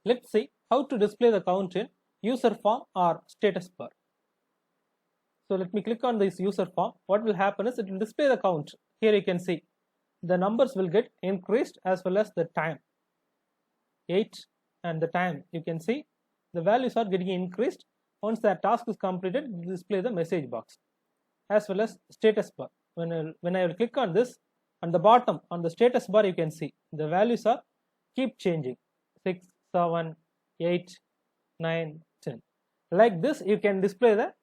Let's see how to display the count in user form or status bar. So let me click on this user form. What will happen is it will display the count. Here you can see the numbers will get increased as well as the time. 8 and the time, you can see the values are getting increased. Once that task is completed, it will display the message box as well as status bar. When I will click on this, on the bottom on the status bar, you can see the values are keep changing. 6, 7, 8, 9, 10. Like this, you can display the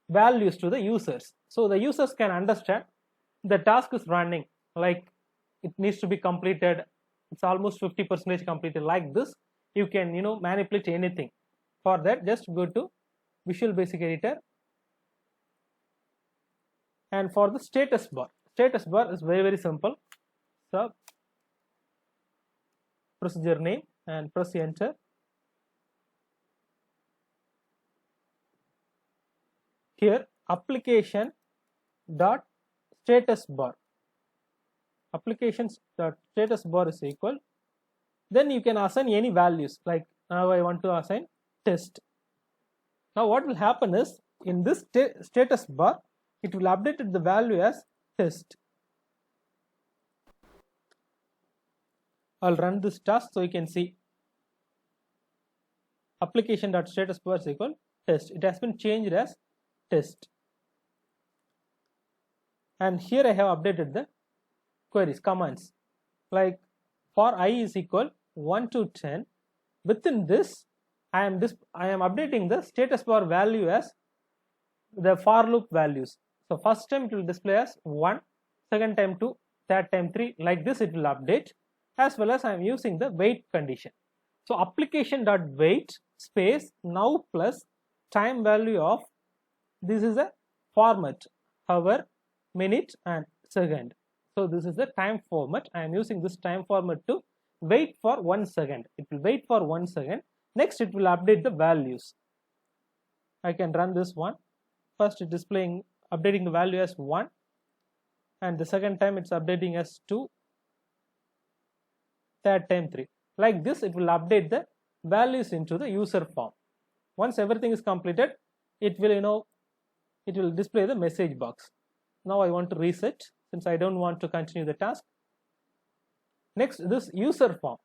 values to the users. So the users can understand the task is running, like it needs to be completed. It's almost 50% completed. Like this, you can manipulate anything. For that, just go to Visual Basic Editor, and for the status bar is very simple. Sub procedure name and press enter. Here application dot status bar is equal. Then you can assign any values, like now I want to assign test. Now what will happen is in this status bar, it will update the value as test. I'll run this task so you can see application.status bar is equal test. It has been changed as test. And here I have updated the queries, commands, like for I is equal 1 to 10. Within this, I am updating the status bar value as the for loop values. So first time it will display as 1, second time 2, third time 3. Like this it will update, as well as I am using the wait condition. So application.wait space now plus time value of, this is a format, hour, minute and second. So this is the time format. I am using this time format to wait for 1 second. It will wait for 1 second. Next it will update the values. I can run this one. First it is updating the value as 1, and the second time it's updating as 2, third time 3. Like this it will update the values into the user form. Once everything is completed, it will display the message box. Now I want to reset since I don't want to continue the task. Next, this user form.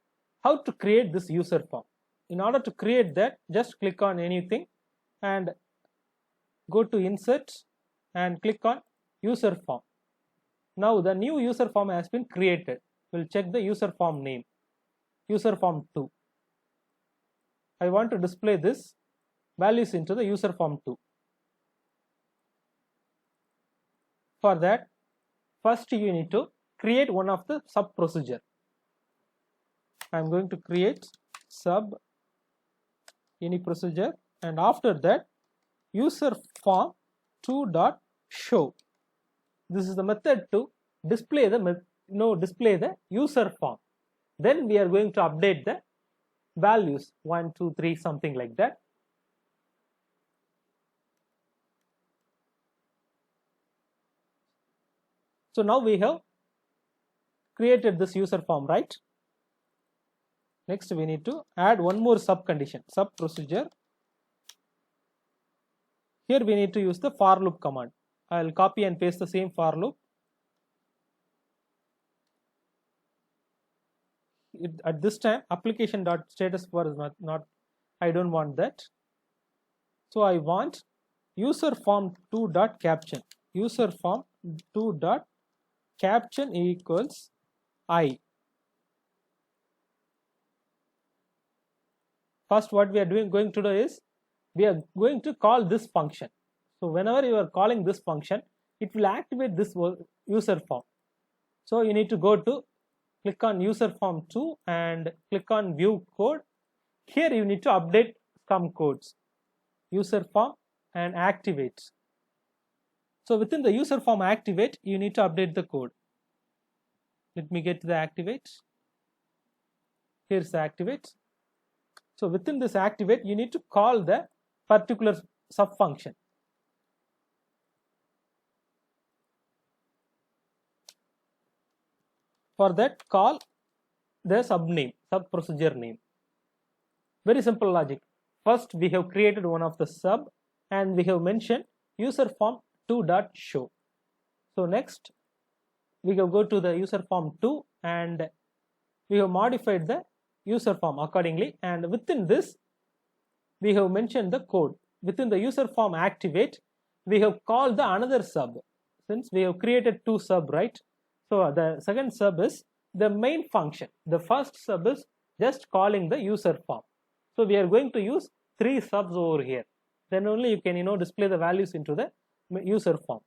How to create this user form? In order to create that, just click on anything and go to insert and click on user form. Now the new user form has been created. We'll check the user form name, user form 2. I want to display this values into the user form 2. For that, first you need to create one of the sub procedure. I'm going to create sub any procedure, and after that user form 2.show. This is the method to display the user form. Then we are going to update the values 1, 2, 3, something like that. So now we have created this user form, right? Next we need to add one more sub condition, sub procedure. Here we need to use the for loop command. I'll copy and paste the same for loop. At this time application.status bar is not I don't want that. So I want user form 2.caption. User form 2.caption equals I. First what we are going to do is we are going to call this function. So whenever you are calling this function, it will activate this user form. So you need to click on user form 2 and click on view code. Here you need to update some codes, user form and activate. So within the user form activate, you need to update the code. Let me get to the activate. Here's the activate. So within this activate, you need to call the particular sub function. For that, call the sub procedure name. Very simple logic. First, we have created one of the sub and we have mentioned user form 2.show. So next, we have go to the user form 2 and we have modified the user form accordingly, and within this we have mentioned the code. Within the user form activate, we have called the another sub. Since we have created two sub, right? So the second sub is the main function. The first sub is just calling the user form. So we are going to use 3 subs over here. Then only you can display the values into the user form.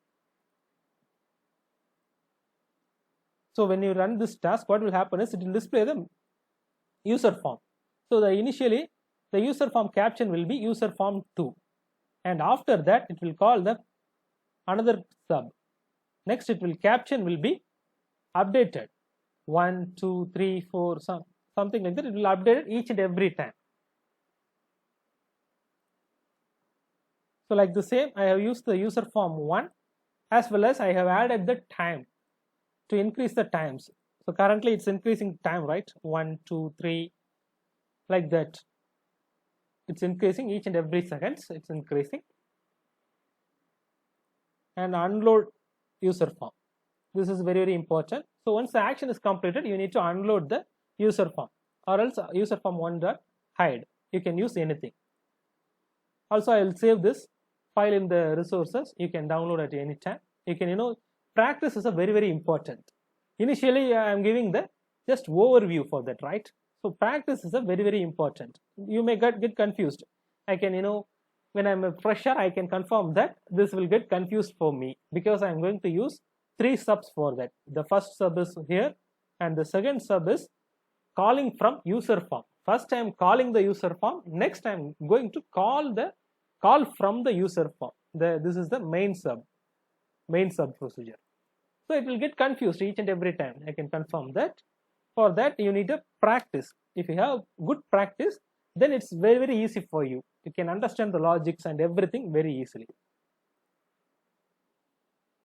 So when you run this task, what will happen is it will display the user form. So initially the user form caption will be user form 2, and after that it will call the another sub. Next caption will be updated 1, 2, 3, 4, something like that. It will update it each and every time. So like the same, I have used the user form 1 as well as I have added the time to increase the times. So currently it's increasing time, right? 1, 2, 3, like that. It's increasing each and every seconds. It's increasing. And unload user form. This is very, very important. So once the action is completed, you need to unload the user form, or else user form 1.hide. You can use anything. Also, I will save this file in the resources. You can download at any time. You can, practice is a very, very important. Initially, I am giving the just overview for that, right? So practice is a very, very important. You may get confused. I can, when I'm a fresher, I can confirm that this will get confused for me because I'm going to use 3 subs for that. The first sub is here and the second sub is calling from user form. First I am calling the user form. Next I am going to call from the user form. This is the main sub procedure. So it will get confused each and every time. I can confirm that. For that you need to practice. If you have good practice, then it's very, very easy for you. You can understand the logics and everything very easily.